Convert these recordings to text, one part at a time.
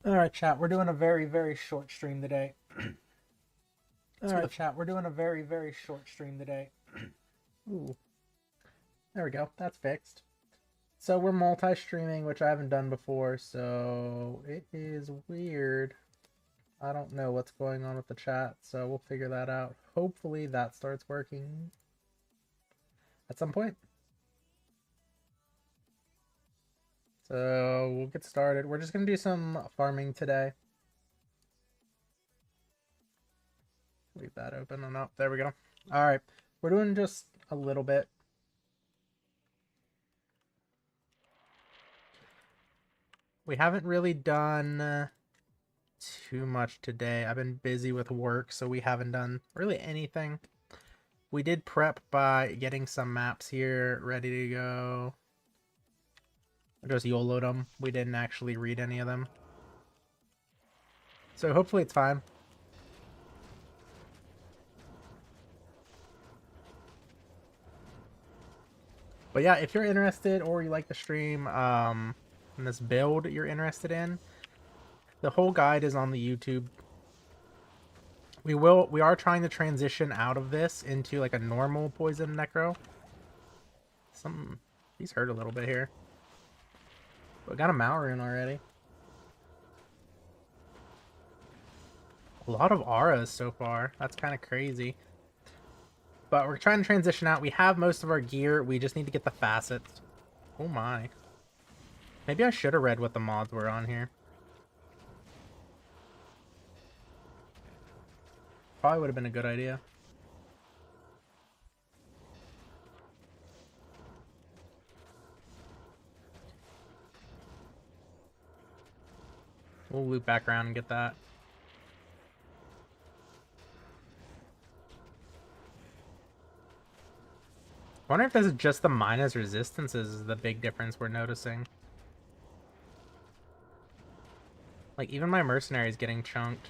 Alright, chat, we're doing a very short stream today. Alright, chat, we're doing a very short stream today. Ooh. There we go. That's fixed. So we're multi-streaming, which I haven't done before, so it is weird. I don't know what's going on with the chat, so we'll figure that out. Hopefully that starts working at some point. So we'll get started. We're just going to do some farming today. Leave that open and up. There we go. All right. We're doing just a little bit. We haven't really done too much today. I've been busy with work, so we haven't done really anything. We did prep by getting some maps here ready to go. I just YOLO'd them. We didn't actually read any of them. So hopefully it's fine. But yeah, if you're interested or you like the stream, and this build you're interested in, the whole guide is on the YouTube. We are trying to transition out of this into like a normal poison necro. These hurt a little bit here. But we got a Malrune already. A lot of auras so far. That's kind of crazy. But we're trying to transition out. We have most of our gear. We just need to get the facets. Oh my. Maybe I should have read what the mods were on here. Probably would have been a good idea. We'll loop back around and get that. I wonder if this is just the minus resistances is the big difference we're noticing. Like, even my mercenary is getting chunked.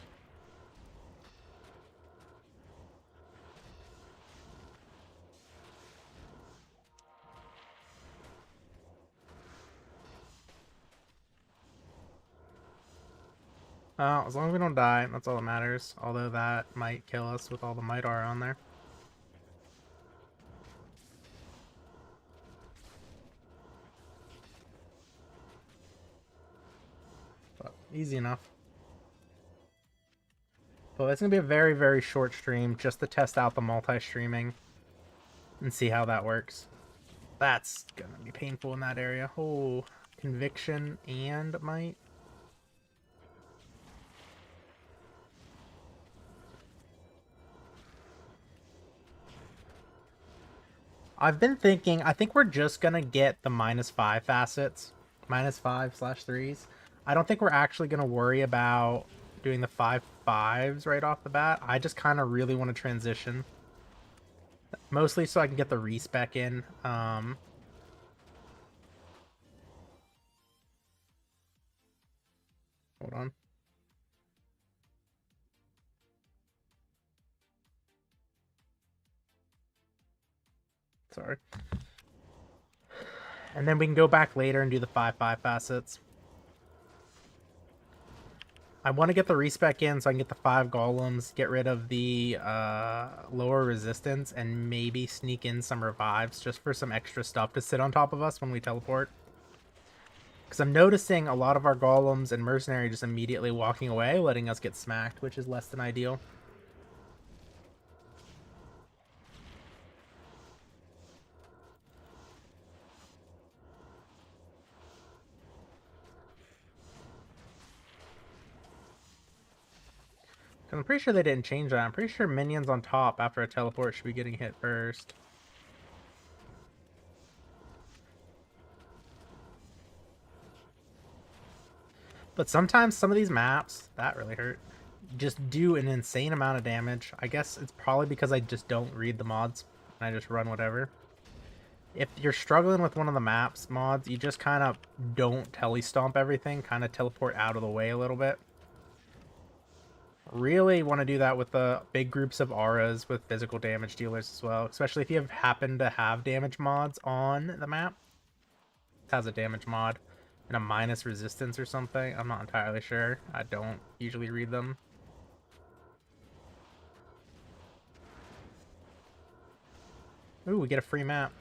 As long as we don't die, that's all that matters. Although that might kill us with all the might aura on there. But easy enough. But it's going to be a very short stream just to test out the multi-streaming and see how that works. That's going to be painful in that area. Oh, conviction and might. I've been thinking, I think we're just going to get the -5 facets. -5/3s. I don't think we're actually going to worry about doing the 5/5s right off the bat. I just kind of really want to transition. Mostly so I can get the respec in. Hold on. Sorry. And then we can go back later and do the 5/5 facets. I want to get the respec in so I can get the 5 golems, get rid of the lower resistance, and maybe sneak in some revives just for some extra stuff to sit on top of us when we teleport. Because I'm noticing a lot of our golems and mercenary just immediately walking away, letting us get smacked, which is less than ideal. I'm pretty sure they didn't change that. I'm pretty sure minions on top after a teleport should be getting hit first. But sometimes some of these maps, that really hurt, just do an insane amount of damage. I guess it's probably because I just don't read the mods and I just run whatever. If you're struggling with one of the maps mods, you just kind of don't tele-stomp everything, kind of teleport out of the way a little bit. Really want to do that with the big groups of auras with physical damage dealers as well, especially if you happen to have damage mods on the map. It has a damage mod. and a minus resistance or something. I'm not entirely sure. I don't usually read them. Ooh, we get a free map.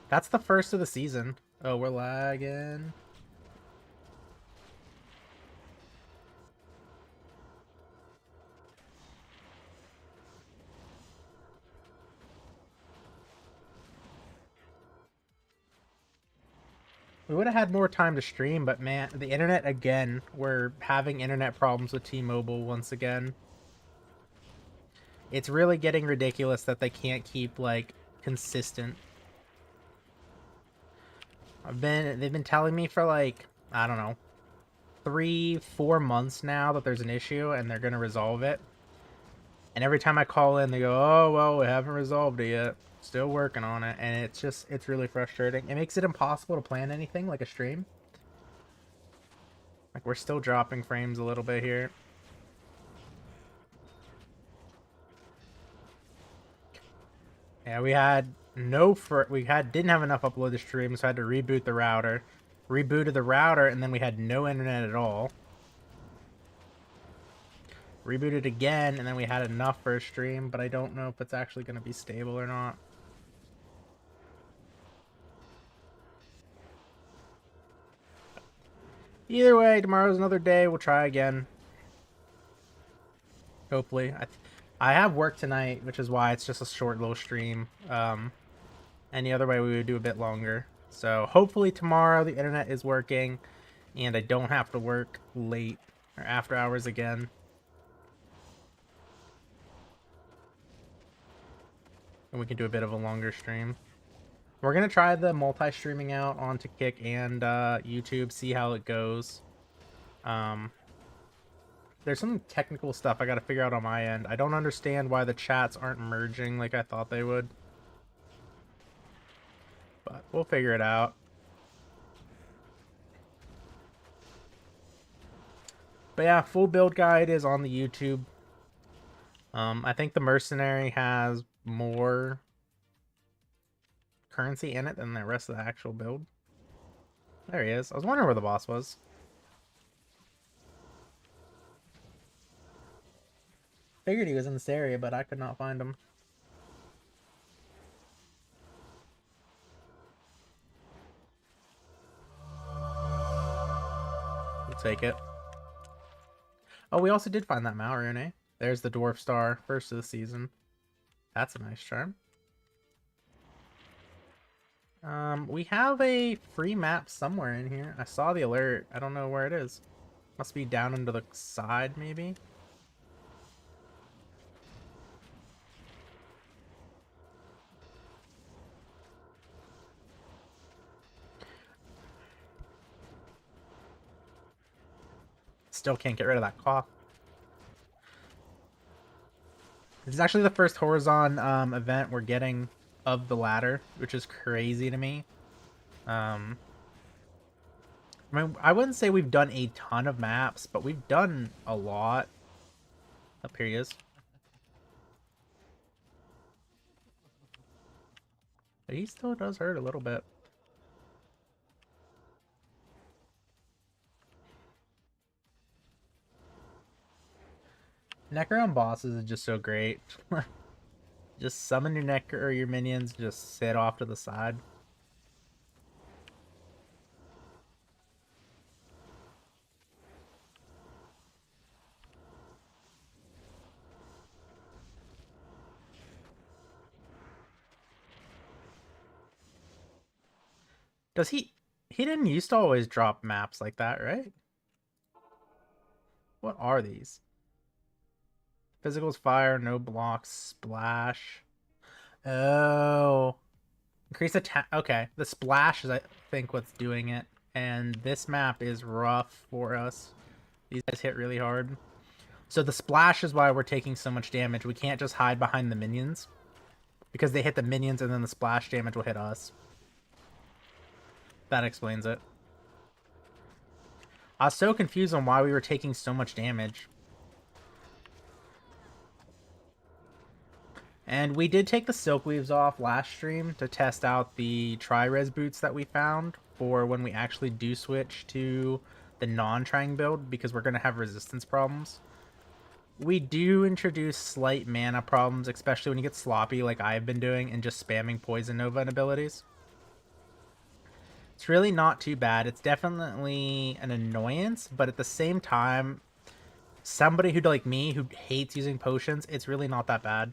That's the first of the season. Oh, we're lagging. We would have had more time to stream, but man, the internet again. We're having internet problems with T-Mobile once again. It's really getting ridiculous that they can't keep, like, consistent. They've been telling me for, like, I don't know, 3-4 months now that there's an issue and they're gonna resolve it. And every time I call in, they go, "Oh, well, we haven't resolved it yet. Still working on it." And it's really frustrating. It makes it impossible to plan anything like a stream. Like, we're still dropping frames a little bit here. Yeah, we didn't have enough uploaded streams, so I had to reboot the router. Rebooted the router, and then we had no internet at all. Rebooted again, and then we had enough for a stream, but I don't know if it's actually going to be stable or not. Either way, tomorrow's another day. We'll try again. Hopefully. I have work tonight, which is why it's just a short little stream. Any other way, we would do a bit longer. So hopefully tomorrow the internet is working, and I don't have to work late or after hours again. And we can do a bit of a longer stream. We're going to try the multi-streaming out onto Kick and YouTube, see how it goes. There's some technical stuff I got to figure out on my end. I don't understand why the chats aren't merging like I thought they would. But we'll figure it out. But yeah, full build guide is on the YouTube. I think the mercenary has more currency in it than the rest of the actual build. There he is. I was wondering where the boss was. Figured he was in this area, but I could not find him. We'll take it. Oh, we also did find that Malrune, eh? There's the Dwarf Star, first of the season. That's a nice charm. We have a free map somewhere in here. I saw the alert. I don't know where it is. Must be down into the side, maybe? Still can't get rid of that cough. This is actually the first Horizon event we're getting of the ladder, which is crazy to me. I mean, I wouldn't say we've done a ton of maps, but we've done a lot. Up here he is. But he still does hurt a little bit. Necro on bosses is just so great. Just summon your Necro or your minions, just sit off to the side. Does he didn't used to always drop maps like that, right? What are these? Physical's fire, no blocks, splash. Oh. Increase attack. Okay, the splash is, I think, what's doing it. And this map is rough for us. These guys hit really hard. So the splash is why we're taking so much damage. We can't just hide behind the minions. Because they hit the minions and then the splash damage will hit us. That explains it. I was so confused on why we were taking so much damage. And we did take the silk weaves off last stream to test out the tri-res boots that we found for when we actually do switch to the non-Trang build, because we're going to have resistance problems. We do introduce slight mana problems, especially when you get sloppy like I've been doing and just spamming Poison Nova and abilities. It's really not too bad. It's definitely an annoyance, but at the same time, somebody who, like me, who hates using potions, it's really not that bad.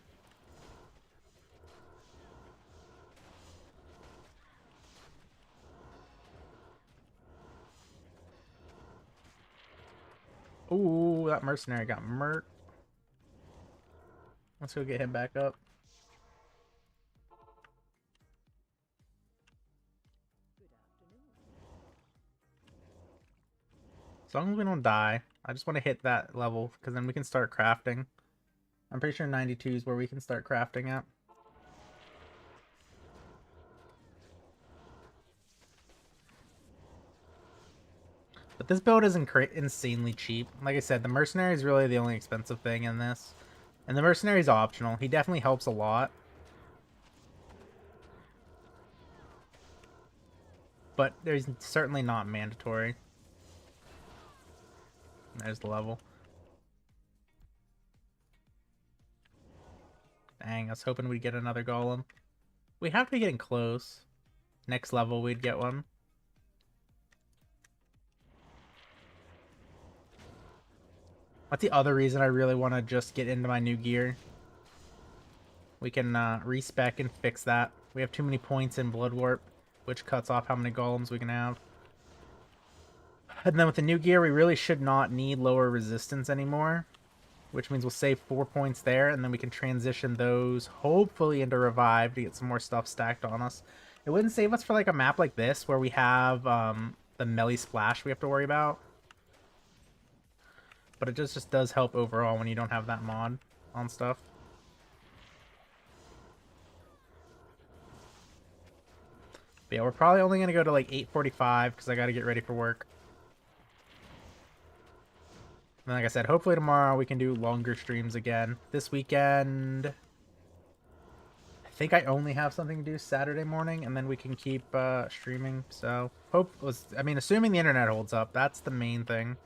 Ooh, that mercenary got murked. Let's go get him back up. As long as we don't die. I just want to hit that level, because then we can start crafting. I'm pretty sure 92 is where we can start crafting at. But this build is insanely cheap. Like I said, the mercenary is really the only expensive thing in this. And the mercenary is optional. He definitely helps a lot. But there's certainly not mandatory. There's the level. Dang, I was hoping we'd get another golem. We have to be getting close. Next level, we'd get one. That's the other reason I really want to just get into my new gear. We can respec and fix that. We have too many points in Blood Warp, which cuts off how many golems we can have. And then with the new gear, we really should not need lower resistance anymore, which means we'll save 4 points there, and then we can transition those, hopefully, into Revive to get some more stuff stacked on us. It wouldn't save us for like a map like this, where we have the melee splash we have to worry about. But it just does help overall when you don't have that mod on stuff. But yeah, we're probably only going to go to like 8:45 because I got to get ready for work. And like I said, hopefully tomorrow we can do longer streams again. This weekend, I think I only have something to do Saturday morning, and then we can keep streaming. So, assuming the internet holds up, that's the main thing.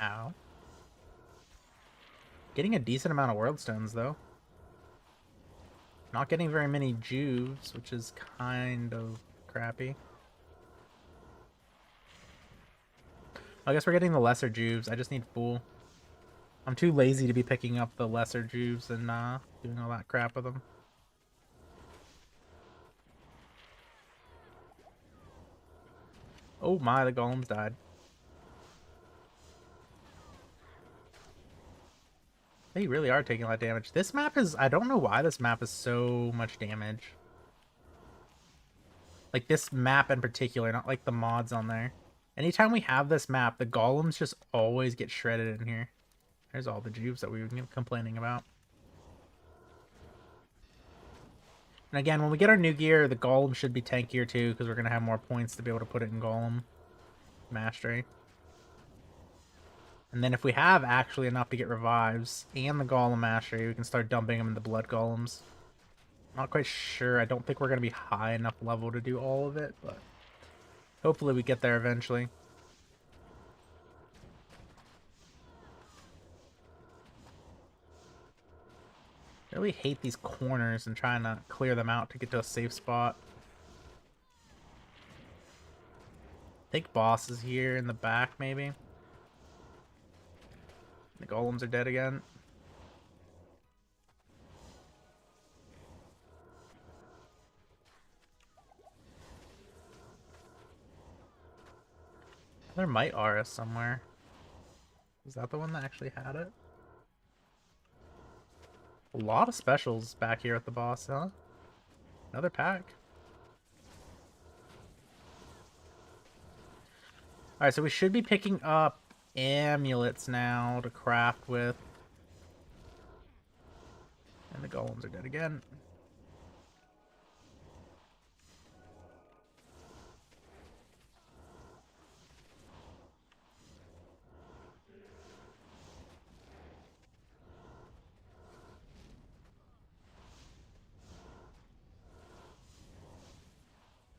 Ow. Getting a decent amount of world stones, though. Not getting very many juves, which is kind of crappy. I guess we're getting the lesser juves. I just need full. I'm too lazy to be picking up the lesser juves and doing all that crap with them. Oh my, the golems died. They really are taking a lot of damage. This map is... I don't know why this map is so much damage. Like, this map in particular, not like the mods on there. Anytime we have this map, the golems just always get shredded in here. There's all the juves that we were complaining about. And again, when we get our new gear, the golem should be tankier too, because we're going to have more points to be able to put it in golem mastery. And then if we have actually enough to get revives and the golem mastery, we can start dumping them into blood golems. Not quite sure. I don't think we're going to be high enough level to do all of it, but hopefully we get there eventually. I really hate these corners and trying to clear them out to get to a safe spot. I think boss is here in the back, maybe. The golems are dead again. There might Aura somewhere. Is that the one that actually had it? A lot of specials back here at the boss, huh? Another pack. Alright, so we should be picking up amulets now to craft with. And the golems are dead again.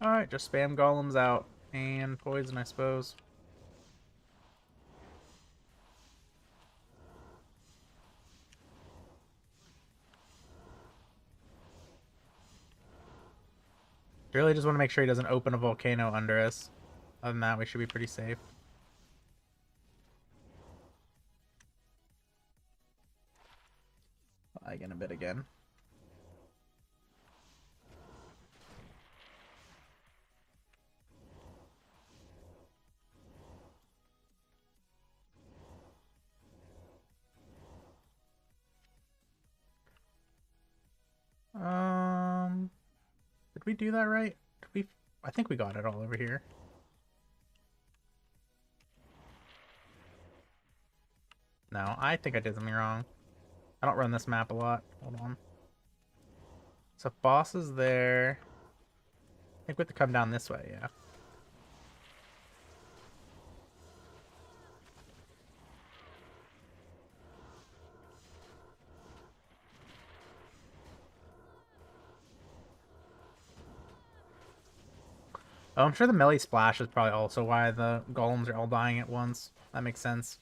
Alright, just spam golems out. And poison, I suppose. Really just want to make sure he doesn't open a volcano under us. Other than that, we should be pretty safe. Lagging a bit again. Did we do that right? Did we? I think we got it all over here. No, I think I did something wrong. I don't run this map a lot. Hold on. So if boss is there, I think we have to come down this way, yeah. Oh, I'm sure the melee splash is probably also why the golems are all dying at once. That makes sense.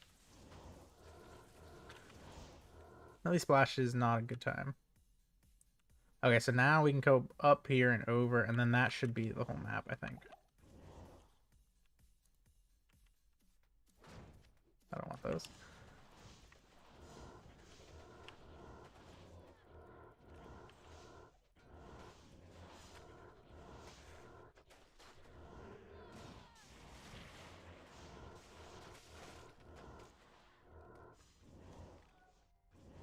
Melee splash is not a good time. Okay, so now we can go up here and over, and then that should be the whole map, I think. I don't want those.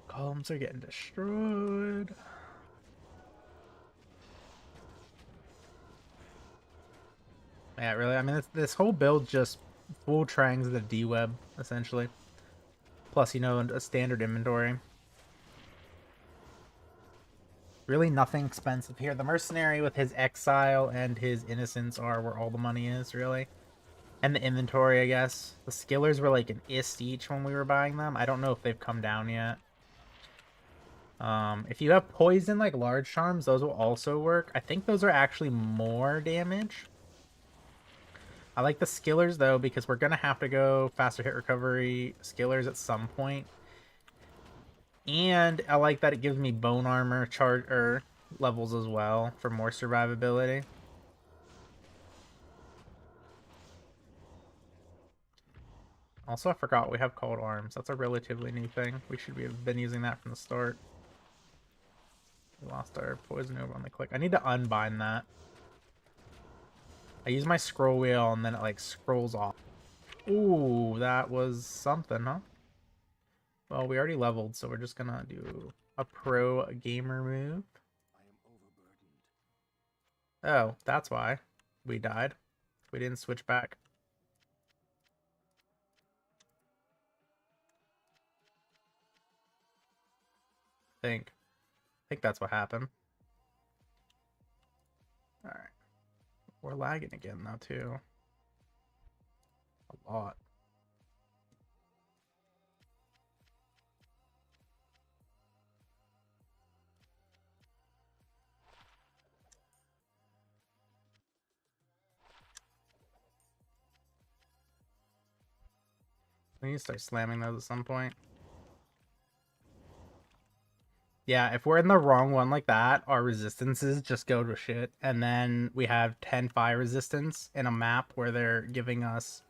Columns are getting destroyed. Yeah, really. I mean, this whole build just full trangs the D-web, essentially. Plus, you know, a standard inventory. Really nothing expensive here. The mercenary with his exile and his innocence are where all the money is, really. And the inventory, I guess. The skillers were like an ist each when we were buying them. I don't know if they've come down yet. If you have poison, like large charms, those will also work. I think those are actually more damage. I like the skillers, though, because we're going to have to go faster hit recovery skillers at some point. And I like that it gives me bone armor charge levels as well for more survivability. Also, I forgot we have cold arms. That's a relatively new thing. We should have been using that from the start. We lost our poison over on the click. I need to unbind that. I use my scroll wheel and then it like scrolls off. Ooh, that was something, huh? Well, we already leveled, so we're just gonna do a pro gamer move. Oh, that's why we died. We didn't switch back. I think that's what happened. Alright. We're lagging again now, too. A lot. We need to start slamming those at some point. Yeah, if we're in the wrong one like that, our resistances just go to shit. And then we have 10 fire resistance in a map where they're giving us,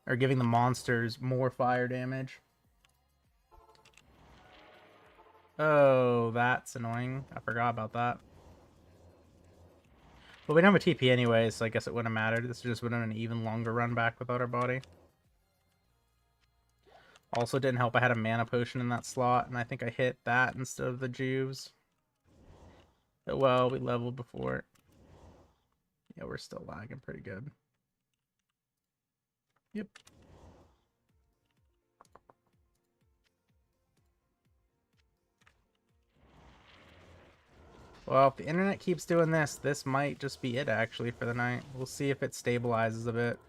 or giving the monsters more fire damage. Oh, that's annoying. I forgot about that. But we don't have a TP anyway, so I guess it wouldn't have mattered. This just would have been an even longer run back without our body. Also didn't help I had a mana potion in that slot, and I think I hit that instead of the juves. But well, we leveled before. Yeah, we're still lagging pretty good. Yep. Well, if the internet keeps doing this, this might just be it actually for the night. We'll see if it stabilizes a bit.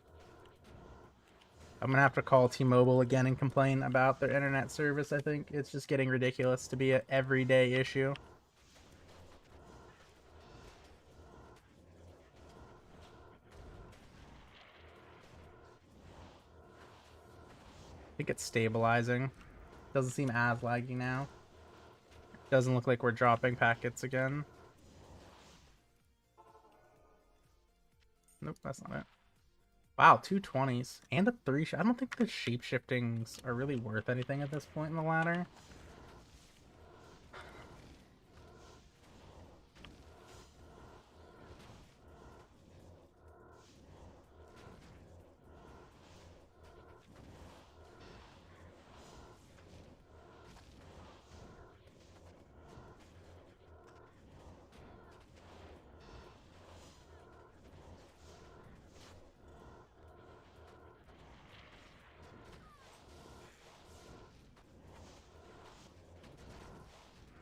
I'm gonna have to call T-Mobile again and complain about their internet service. I think it's just getting ridiculous to be an everyday issue. I think it's stabilizing. Doesn't seem as laggy now. Doesn't look like we're dropping packets again. Nope, that's not it. Wow, 220s and a 3. I don't think the shape shiftings are really worth anything at this point in the ladder.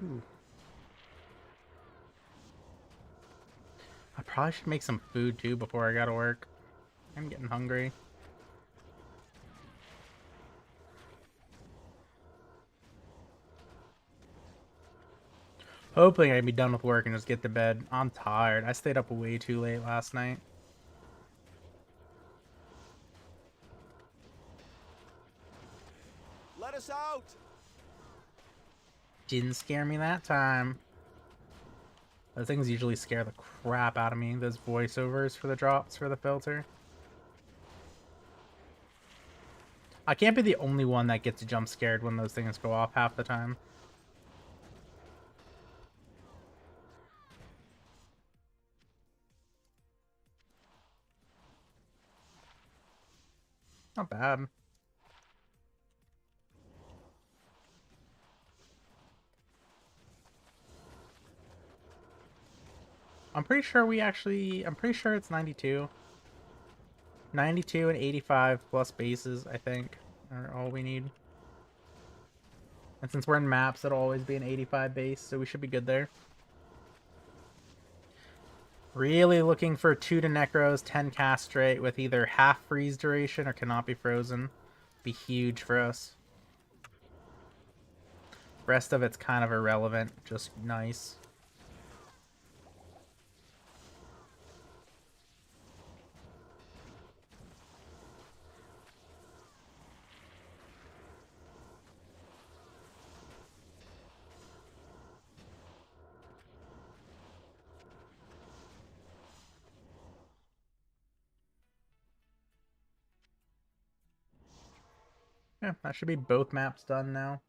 Ooh. I probably should make some food too before I gotta work. I'm getting hungry. Hopefully I can be done with work and just get to bed. I'm tired. I stayed up way too late last night. Let us out! Didn't scare me that time. Those things usually scare the crap out of me. Those voiceovers for the drops for the filter. I can't be the only one that gets jump scared when those things go off half the time. Not bad. I'm pretty sure it's 92. 92 and 85 plus bases, I think, are all we need. And since we're in maps, it'll always be an 85 base, so we should be good there. Really looking for 2 to Necros, 10 castrate with either half freeze duration or cannot be frozen. Be huge for us. Rest of it's kind of irrelevant, just nice. Yeah, that should be both maps done now.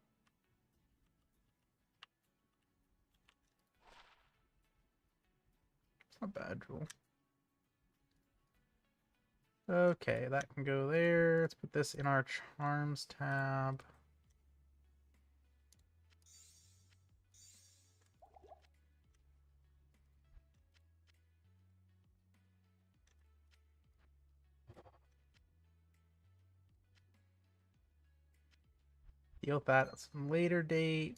It's not bad, Jewel. Okay, that can go there. Let's put this in our charms tab. Deal with that at some later date.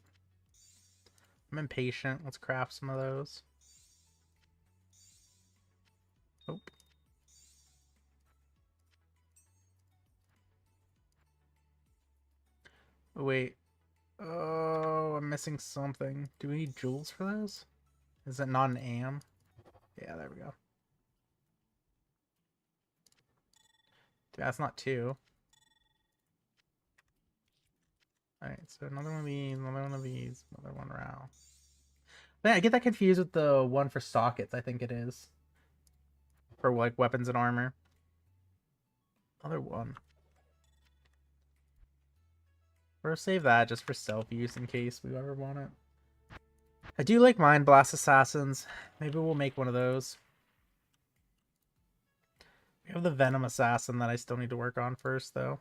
I'm impatient. Let's craft some of those. Nope. Oh, wait. Oh, I'm missing something. Do we need jewels for those? Is it not an AM? Yeah, there we go. That's not 2. Alright, so another one of these, another one of these, another one round. I get that confused with the one for sockets, I think it is. For like weapons and armor. Another one. Or save that just for self-use in case we ever want it. I do like Mind Blast Assassins. Maybe we'll make one of those. We have the Venom Assassin that I still need to work on first, though.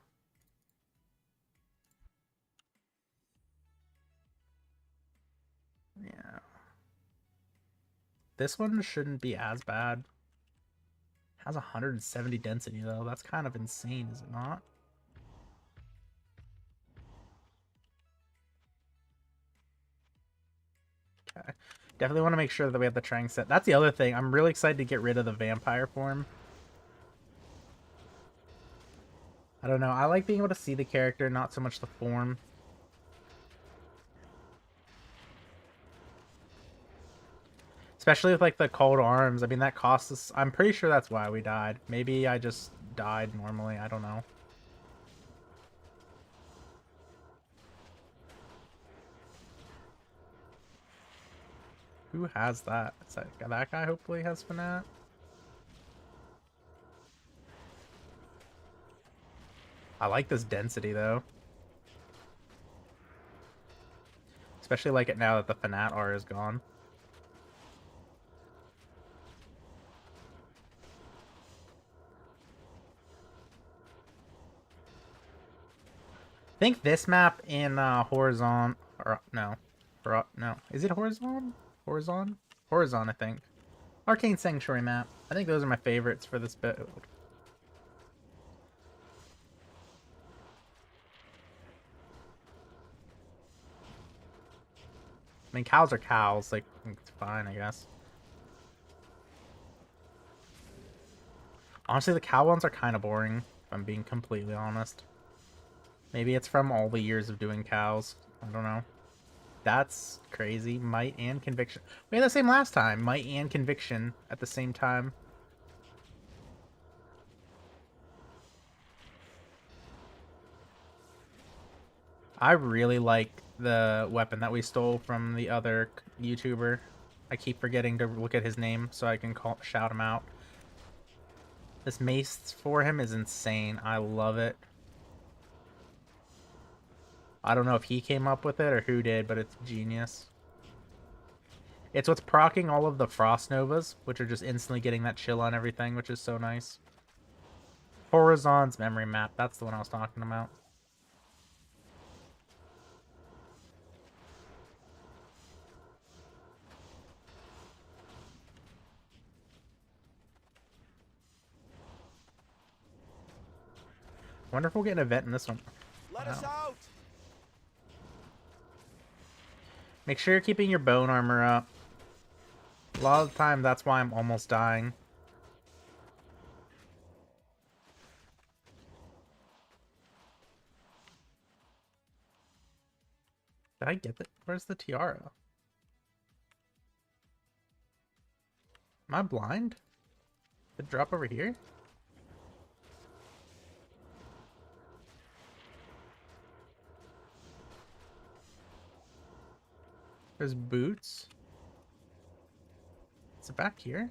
Yeah. This one shouldn't be as bad. Has 170 density, though. That's kind of insane, is it not? Okay. Definitely want to make sure that we have the Trang set. That's the other thing. I'm really excited to get rid of the vampire form. I don't know. I like being able to see the character, not so much the form. Especially with, like, the cold arms. I mean, that costs us... I'm pretty sure that's why we died. Maybe I just died normally. I don't know. Who has that? Is that guy hopefully has Fanat? I like this density, though. Especially like it now that the Fanat R is gone. I think this map in Horizon... Or, no. No. Is it Horizon? Horizon? Horizon, I think. Arcane Sanctuary map. I think those are my favorites for this build. I mean, cows are cows. Like, it's fine, I guess. Honestly, the cow ones are kind of boring, if I'm being completely honest. Maybe it's from all the years of doing cows. I don't know. That's crazy. Might and Conviction. We had the same last time. Might and Conviction at the same time. I really like the weapon that we stole from the other YouTuber. I keep forgetting to look at his name so I can shout him out. This mace for him is insane. I love it. I don't know if he came up with it or who did, but it's genius. It's what's proccing all of the Frost Novas, which are just instantly getting that chill on everything, which is so nice. Horizon's memory map. That's the one I was talking about. Wonder if we'll get an event in this one. Let us out. Make sure you're keeping your bone armor up. A lot of the time, that's why I'm almost dying. Did I get it? Where's the tiara? Am I blind? Did it drop over here? There's boots. Is it back here?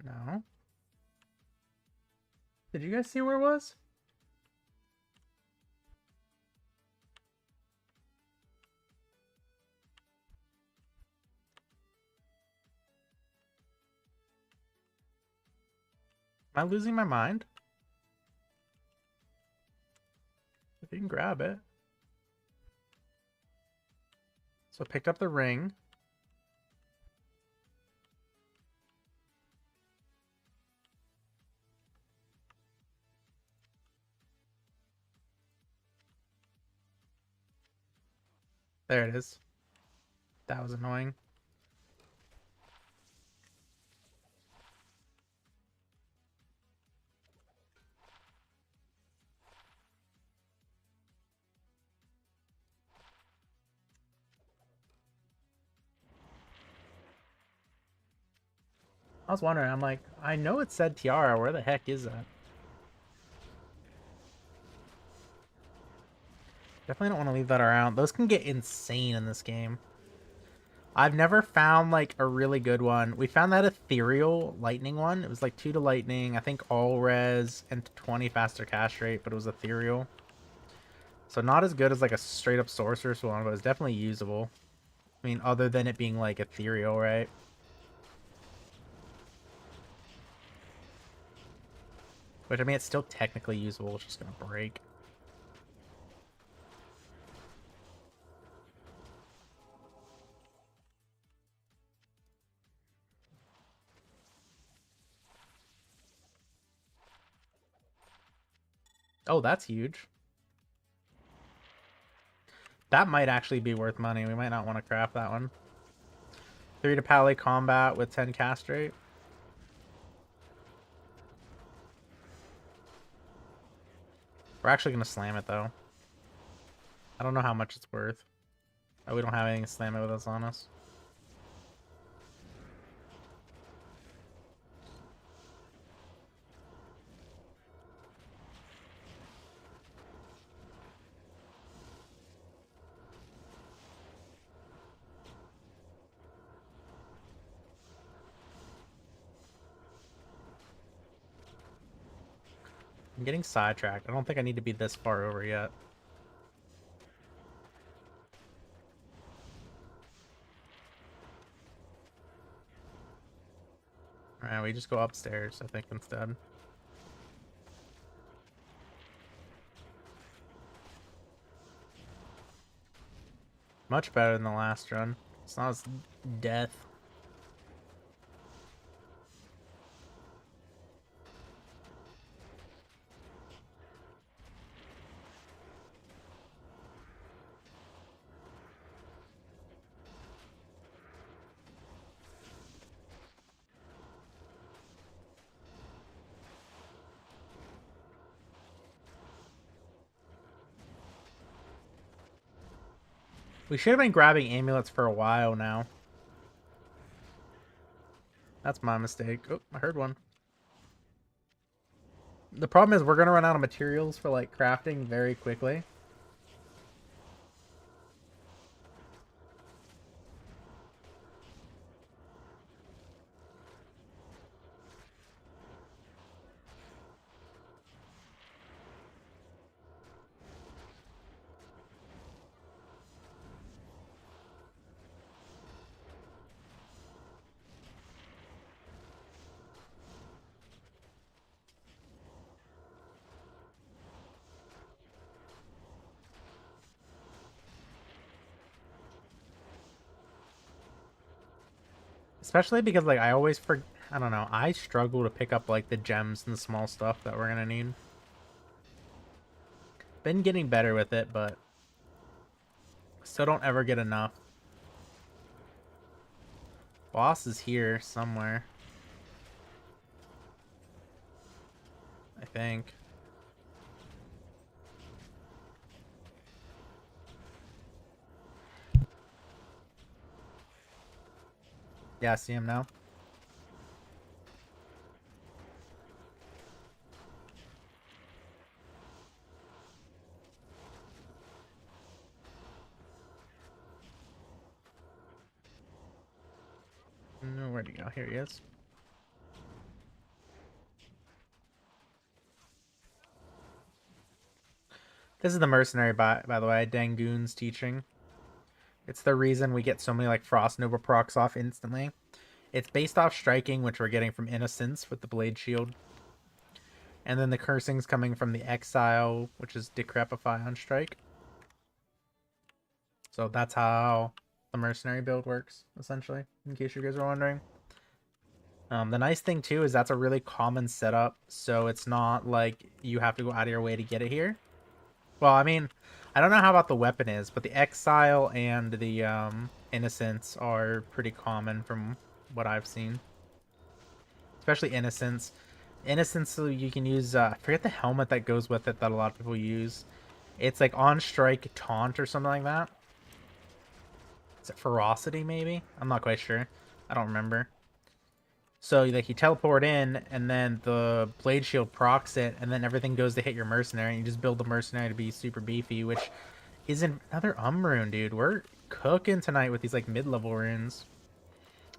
No. Did you guys see where it was? Am I losing my mind? If you can grab it. So I picked up the ring. There it is. That was annoying. I was wondering, I'm like, I know it said tiara, where the heck is that? Definitely don't want to leave that around. Those can get insane in this game. I've never found, like, a really good one. We found that ethereal lightning one. It was, like, 2 to lightning, I think all res, and 20 faster cast rate, but it was ethereal. So not as good as, like, a straight-up sorcerer's one, but it's definitely usable. I mean, other than it being, like, ethereal, right? Which, I mean, it's still technically usable. It's just gonna break. Oh, that's huge. That might actually be worth money. We might not want to craft that one. 3 to Pally combat with 10 castrate. We're actually going to slam it, though. I don't know how much it's worth. Oh, we don't have anything to slam it with us on us. I'm getting sidetracked. I don't think I need to be this far over yet. Alright, we just go upstairs, I think, instead. Much better than the last run. It's not as death. We should have been grabbing amulets for a while now. That's my mistake. Oh, I heard one. The problem is we're going to run out of materials for, like, crafting very quickly. Especially because, like, I always I don't know. I struggle to pick up, like, the gems and the small stuff that we're going to need. Been getting better with it, but still don't ever get enough. Boss is here somewhere. I think. Yeah, I see him now. Where'd he go? Here he is. This is the mercenary, by the way, Dangoon's teaching. It's the reason we get so many, like, Frost Nova procs off instantly. It's based off striking, which we're getting from Innocence with the Blade Shield. And then the cursing's coming from the Exile, which is Decrepify on strike. So that's how the mercenary build works, essentially, in case you guys are wondering. The nice thing, too, is that's a really common setup, so it's not like you have to go out of your way to get it here. Well, I mean, I don't know how about the weapon is, but the Exile and the Innocence are pretty common from what I've seen. Especially Innocence. Innocence, so you can use, I forget the helmet that goes with it that a lot of people use. It's like on strike taunt or something like that. Is it ferocity, maybe? I'm not quite sure. I don't remember. So, like, you teleport in, and then the Blade Shield procs it, and then everything goes to hit your Mercenary, and you just build the Mercenary to be super beefy, which is another rune, dude. We're cooking tonight with these, like, mid-level runes.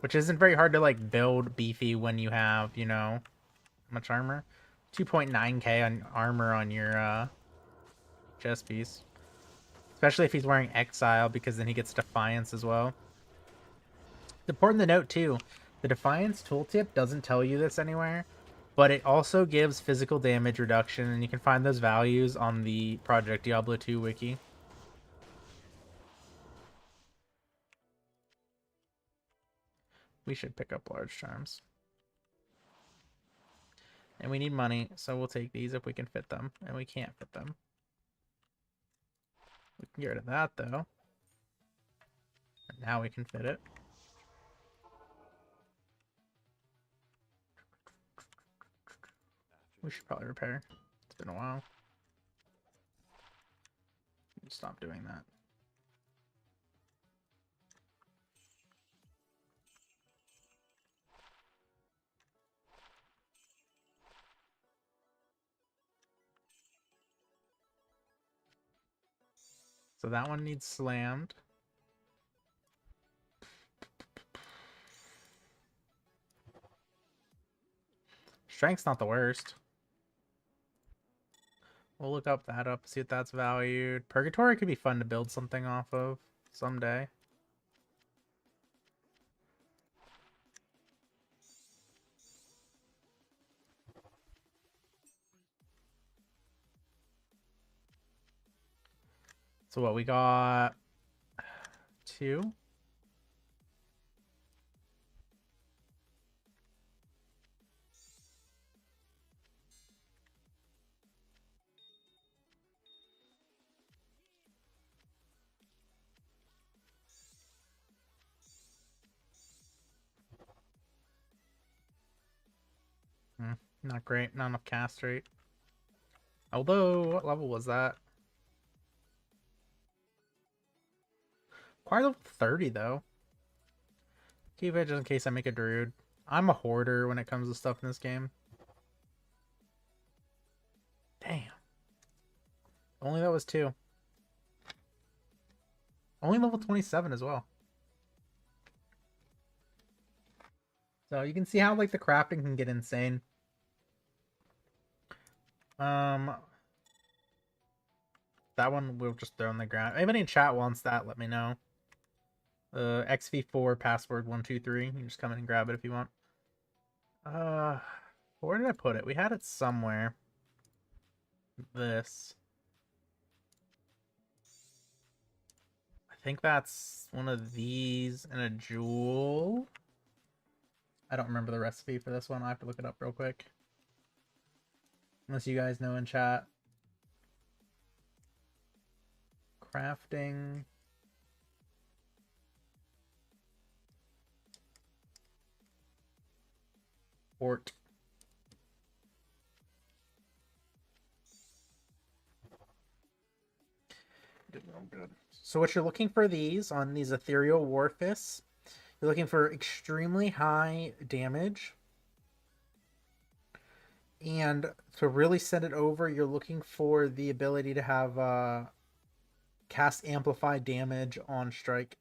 Which isn't very hard to, like, build beefy when you have, you know, much armor. 2.9k on armor on your chest piece. Especially if he's wearing Exile, because then he gets Defiance as well. It's important to note, too, the Defiance tooltip doesn't tell you this anywhere, but it also gives physical damage reduction, and you can find those values on the Project Diablo 2 wiki. We should pick up large charms. And we need money, so we'll take these if we can fit them, and we can't fit them. We can get rid of that, though. And now we can fit it. We should probably repair. It's been a while. Stop doing that. So that one needs slammed. Strength's not the worst. We'll look up that up, see if that's valued. Purgatory could be fun to build something off of someday. So what we got? 2. Not great. Not enough cast rate. Although, what level was that? Quite level 30, though. Keep it just in case I make a druid. I'm a hoarder when it comes to stuff in this game. Damn. Only that was 2. Only level 27 as well. So you can see how like the crafting can get insane. That one we'll just throw on the ground. Anybody in chat wants that, let me know. XV4 password 123. You can just come in and grab it if you want. Where did I put it? We had it somewhere. This. I think that's one of these and a jewel. I don't remember the recipe for this one. I have to look it up real quick. Unless you guys know in chat. Crafting. Port. Good. So what you're looking for these on these ethereal war fists, you're looking for extremely high damage. And to really send it over, you're looking for the ability to have cast amplify damage on strike.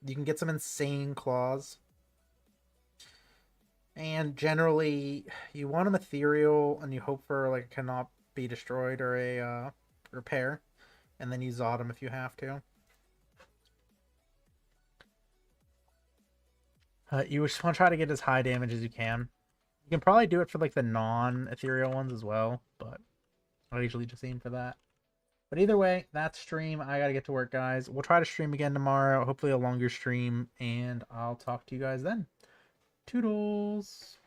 You can get some insane claws. And generally, you want them ethereal, and you hope for like a cannot be destroyed or a repair. And then you Zod them if you have to. You just want to try to get as high damage as you can. You can probably do it for like the non-ethereal ones as well, but I usually just aim for that. But either way, that's stream. I gotta get to work, guys. We'll try to stream again tomorrow, hopefully a longer stream, and I'll talk to you guys then. Toodles!